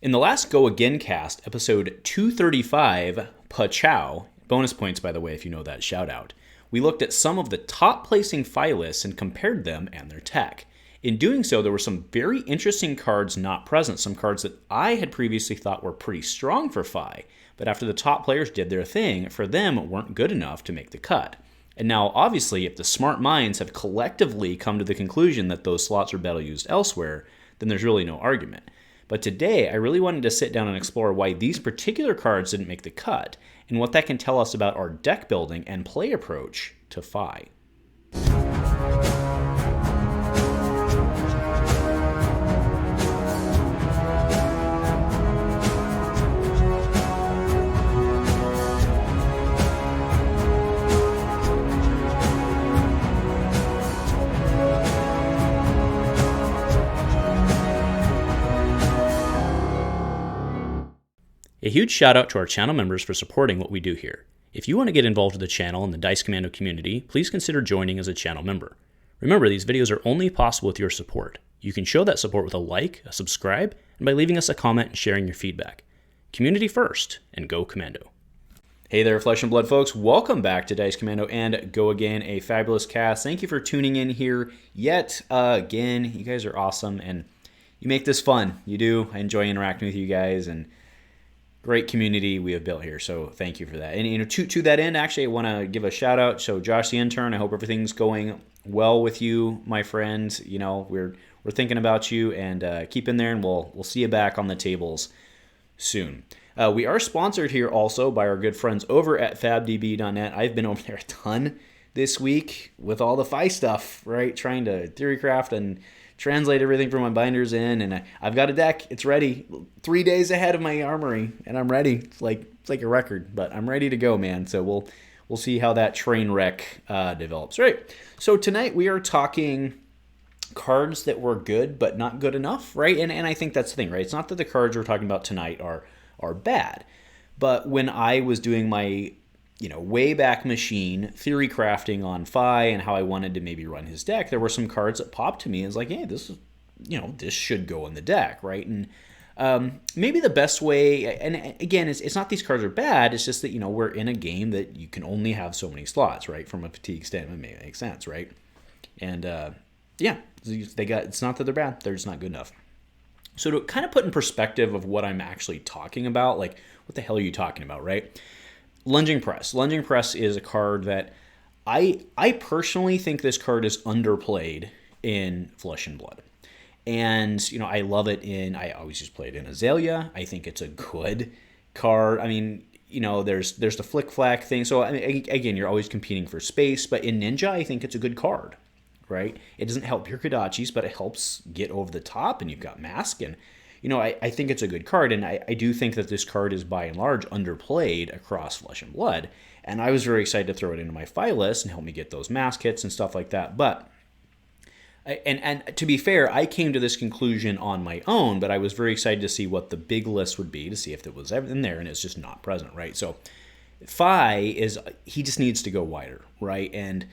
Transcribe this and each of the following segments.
In the last Go Again cast, episode 235, Pachow, bonus points by the way if you know that shout out, we looked at some of the top placing Fi lists and compared them and their tech. In doing so, there were some very interesting cards not present, some cards that I had previously thought were pretty strong for Fi, but after the top players did their thing, for them weren't good enough to make the cut. And now, obviously, if the smart minds have collectively come to the conclusion that those slots are better used elsewhere, then there's really no argument. But today, I really wanted to sit down and explore why these particular cards didn't make the cut, and what that can tell us about our deck building and play approach to Fi. A huge shout out to our channel members for supporting what we do here. If you want to get involved with the channel and the Dice Commando community, please consider joining as a channel member. Remember, these videos are only possible with your support. You can show that support with a like, a subscribe, and by leaving us a comment and sharing your feedback. Community first, and go Commando. Hey there, Flesh and Blood folks. Welcome back to Dice Commando and Go Again, a fabulous cast. Thank you for tuning in here yet again. You guys are awesome, and you make this fun. You do. I enjoy interacting with you guys, and great community we have built here, so thank you for that. And to that end, actually, I want to give a shout out. So Josh the intern, I hope everything's going well with you, my friend. You know, we're thinking about you, and keep in there, and we'll see you back on the tables soon. We are sponsored here also by our good friends over at fabdb.net. I've been over there a ton this week with all the Fi stuff, right? Trying to theory craft and translate everything from my binders in, and I've got a deck. It's ready. 3 days ahead of my armory, and I'm ready. It's like a record, but I'm ready to go, man. So we'll see how that train wreck develops. Right. So tonight we are talking cards that were good but not good enough, right? And I think that's the thing, right? It's not that the cards we're talking about tonight are bad, but when I was doing my way back machine theory crafting on Fi and how I wanted to maybe run his deck, there were some cards that popped to me as like, hey, this is, this should go in the deck, right? And maybe the best way, and again, it's not these cards are bad, it's just that, we're in a game that you can only have so many slots, right? From a fatigue standpoint, it makes sense, right? And it's not that they're bad, they're just not good enough. So to kind of put in perspective of what I'm actually talking about, like, what the hell are you talking about, right? Lunging Press. Lunging Press is a card that I personally think this card is underplayed in Flesh and Blood. And, I love it I always just play it in Azalea. I think it's a good card. I mean, there's the flick flack thing. So, I mean, again, you're always competing for space. But in Ninja, I think it's a good card, right? It doesn't help your Kodachis, but it helps get over the top. And you've got Mask, and I think it's a good card, and I do think that this card is by and large underplayed across Flesh and Blood, and I was very excited to throw it into my Fi list and help me get those mask hits and stuff like that. But, and to be fair, I came to this conclusion on my own, but I was very excited to see what the big list would be, to see if it was in there, and it's just not present, right? So Fi he just needs to go wider, right? And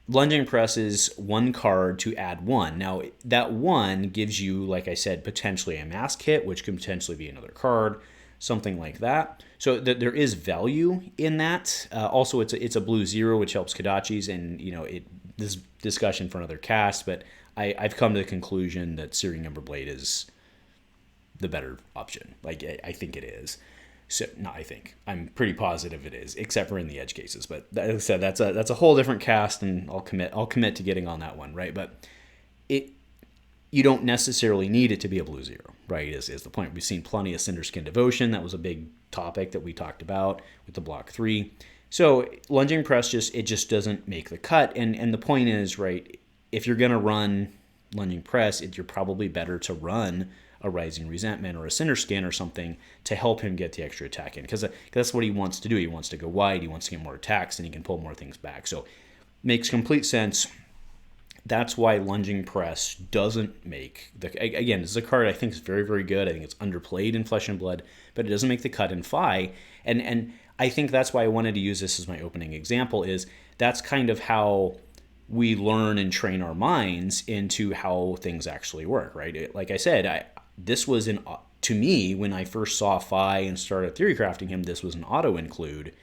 Lunging Press is one card to add one. Now, that one gives you, like I said, potentially a mask hit, which could potentially be another card, something like that. So there is value in that. Also, it's a blue 0, which helps Kodachis, and this discussion for another cast, but I've come to the conclusion that Searing Everblade is the better option. Like, I think it is. So, no, I think. I'm pretty positive it is, except for in the edge cases. But as I said, that's a whole different cast, and I'll commit to getting on that one, right? But you don't necessarily need it to be a blue 0, right? Is the point. We've seen plenty of Cinderskin Devotion. That was a big topic that we talked about with the block 3. So Lunging Press just doesn't make the cut. And the point is, right, if you're gonna run Lunging Press, you're probably better to run a Rising Resentment or a Cinderskin or something to help him get the extra attack in, because that's what he wants to do. He wants to go wide, he wants to get more attacks, and he can pull more things back. So makes complete sense. That's why Lunging Press doesn't make the... Again, this is a card I think is very, very good. I think it's underplayed in Flesh and Blood, but it doesn't make the cut in Fi. And I think that's why I wanted to use this as my opening example, is that's kind of how we learn and train our minds into how things actually work, right? Like I said, this was to me, when I first saw Fi and started theory crafting him, this was an auto include.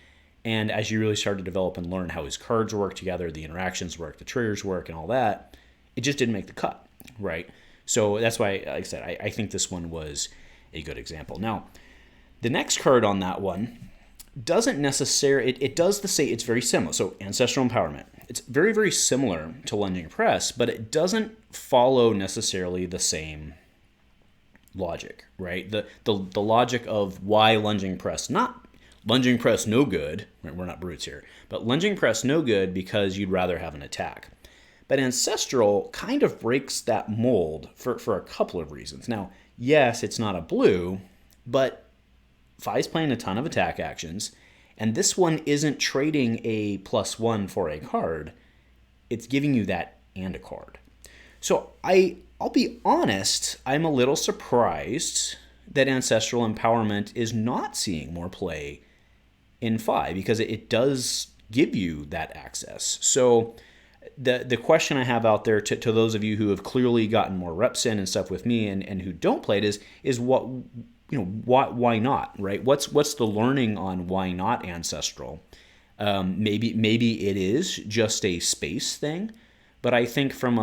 And as you really start to develop and learn how his cards work together, the interactions work, the triggers work, and all that, it just didn't make the cut, right? So that's why, like I said, I think this one was a good example. Now, the next card on that one doesn't necessarily, it does the same, it's very similar. So Ancestral Empowerment. It's very, very similar to Lunging Press, but it doesn't follow necessarily the same logic, right? The logic of why Lunging Press, not Lunging Press no good, right? We're not brutes here, but Lunging Press no good because you'd rather have an attack. But Ancestral kind of breaks that mold for a couple of reasons. Now, yes, it's not a blue, but Fi's playing a ton of attack actions, and this one isn't trading a +1 for a card. It's giving you that and a card. So I'll be honest, I'm a little surprised that Ancestral Empowerment is not seeing more play in Fi, because it does give you that access. So the question I have out there to those of you who have clearly gotten more reps in and stuff with me and who don't play it is what, why not, right? What's the learning on why not Ancestral? Maybe it is just a space thing, but I think from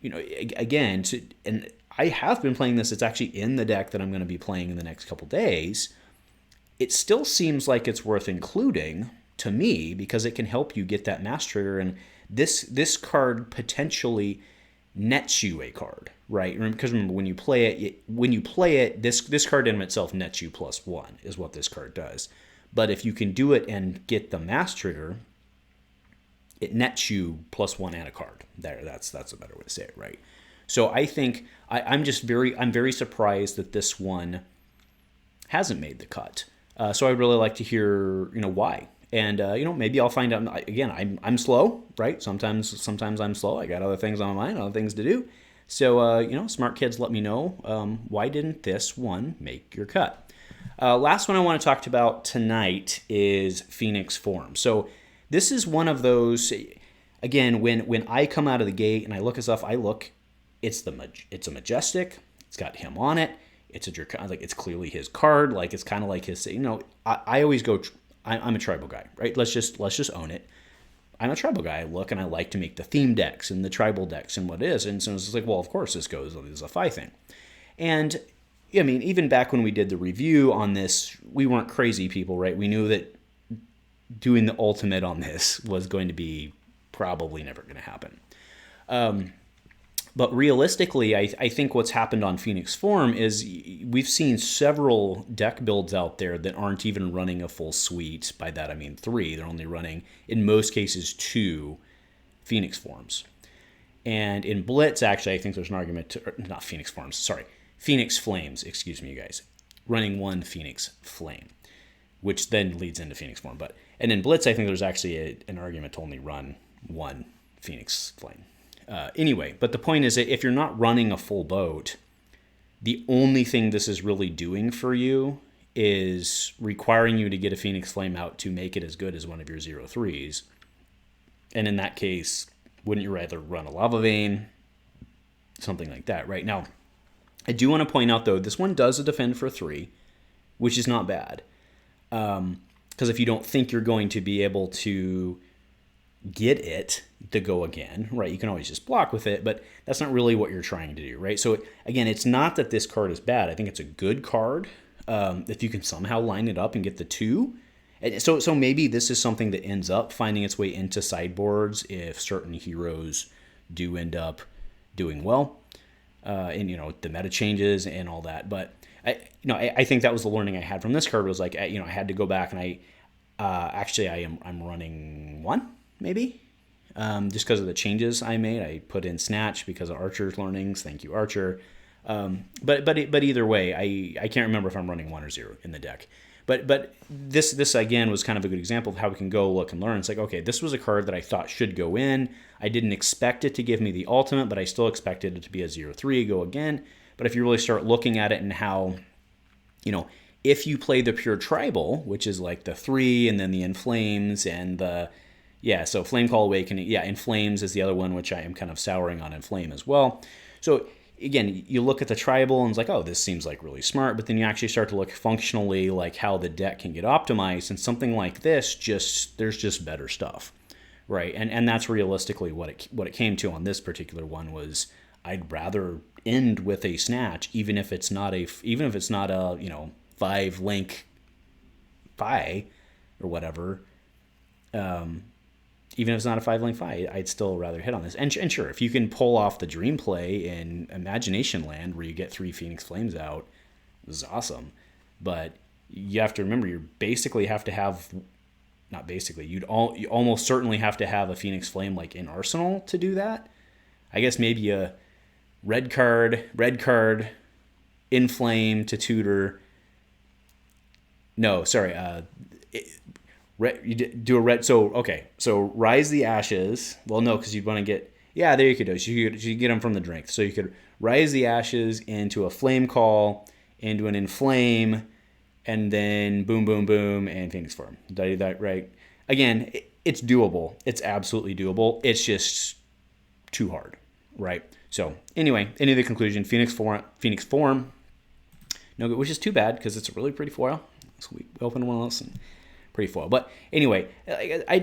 again, and I have been playing this, it's actually in the deck that I'm going to be playing in the next couple days. It still seems like it's worth including to me because it can help you get that mass trigger, and this card potentially nets you a card, right? Because remember, when you play it, this card in itself nets you +1 is what this card does. But if you can do it and get the mass trigger, it nets you +1 and a card. That's a better way to say it, right? So I think I'm very surprised that this one hasn't made the cut. So I'd really like to hear why. And maybe I'll find out. Again, I'm slow, right? Sometimes I'm slow. I got other things on my mind, other things to do. So smart kids, let me know why didn't this one make your cut. Last one I want to talk about tonight is Phoenix Form. So this is one of those. Again, when I come out of the gate and I look at stuff, it's a Majestic. It's got him on it. It's a Dracon. Like, it's clearly his card. Like, it's kind of like his. I always go. I'm a tribal guy, right? Let's just own it. I'm a tribal guy. I look and I like to make the theme decks and the tribal decks and what it is. And so it's like, well, of course this is a Fi thing. And I mean, even back when we did the review on this, we weren't crazy people, right? We knew that doing the ultimate on this was going to be probably never going to happen. But realistically, I think what's happened on Phoenix Form is we've seen several deck builds out there that aren't even running a full suite. By that, I mean 3. They're only running, in most cases, 2 Phoenix Forms. And in Blitz, actually, I think there's an argument not Phoenix Forms, sorry. Phoenix Flames, excuse me, you guys. Running 1 Phoenix Flame, which then leads into Phoenix Form. And in Blitz, I think there's actually an argument to only run 1 Phoenix Flame. Anyway, but the point is that if you're not running a full boat, the only thing this is really doing for you is requiring you to get a Phoenix Flame out to make it as good as one of your 0-3s. And in that case, wouldn't you rather run a Lava Vein? Something like that, right? Now, I do want to point out, though, this one does a defend for 3, which is not bad. Because if you don't think you're going to be able to get it to go again, right? You can always just block with it, but that's not really what you're trying to do, right? So again, it's not that this card is bad. I think it's a good card if you can somehow line it up and get the 2. And so maybe this is something that ends up finding its way into sideboards if certain heroes do end up doing well, and the meta changes and all that. But I think that was the learning I had from this card was like I had to go back and I'm running 1. Maybe, just because of the changes I made. I put in Snatch because of Archer's learnings. Thank you, Archer. But either way, I can't remember if I'm running 1 or 0 in the deck. But this again was kind of a good example of how we can go look and learn. It's like, okay, this was a card that I thought should go in. I didn't expect it to give me the ultimate, but I still expected it to be a 0-3, go again. But if you really start looking at it and how, if you play the pure tribal, which is like the 3 and then the Inflames and the so Flame Call Awakening. Yeah, Inflames is the other one, which I am kind of souring on Inflame as well. So again, you look at the tribal and it's like, oh, this seems like really smart, but then you actually start to look functionally like how the deck can get optimized, and something like this, there's just better stuff, right? And that's realistically what it came to on this particular one was I'd rather end with a snatch, even if it's not a 5-link Fi or whatever. Even if it's not a 5-link Fi, I'd still rather hit on this. And sure, if you can pull off the dream play in Imagination Land where you get 3 Phoenix Flames out, this is awesome. But you have to remember, you basically have to have, not basically, you almost certainly have to have a Phoenix Flame like in Arsenal to do that. I guess maybe a red card, Inflame to tutor. No, sorry, you do a red. So Rise the Ashes. Well, no, because you'd want to get. Yeah, there you could do. You could get them from the drink. So you could Rise the Ashes into a Flame Call, into an Inflame, and then boom, boom, boom, and Phoenix Form. Did I do that right? Again, it's doable. It's absolutely doable. It's just too hard, right? So anyway, into the conclusion, Phoenix Form. No, which is too bad because it's a really pretty foil. So we opened one of those and pretty foil. But anyway, I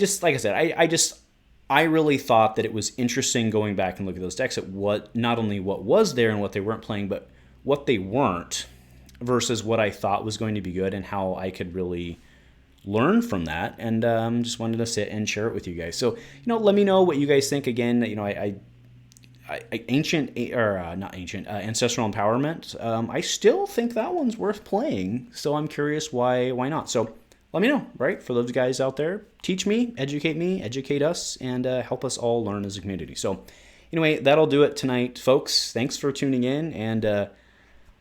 really thought that it was interesting going back and look at those decks at what, not only what was there and what they weren't playing, but what they weren't versus what I thought was going to be good and how I could really learn from that. And just wanted to sit and share it with you guys. So, let me know what you guys think. Again, Ancestral Empowerment. I still think that one's worth playing. So I'm curious why not. So let me know, right? For those guys out there, teach me, educate us, and help us all learn as a community. So anyway, that'll do it tonight, folks. Thanks for tuning in and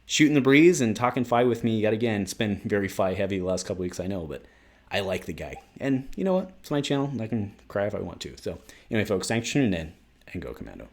shooting the breeze and talking Fi with me yet again. It's been very Fi heavy the last couple weeks, I know, but I like the guy. And you know what? It's my channel. I can cry if I want to. So anyway, folks, thanks for tuning in, and go Commando.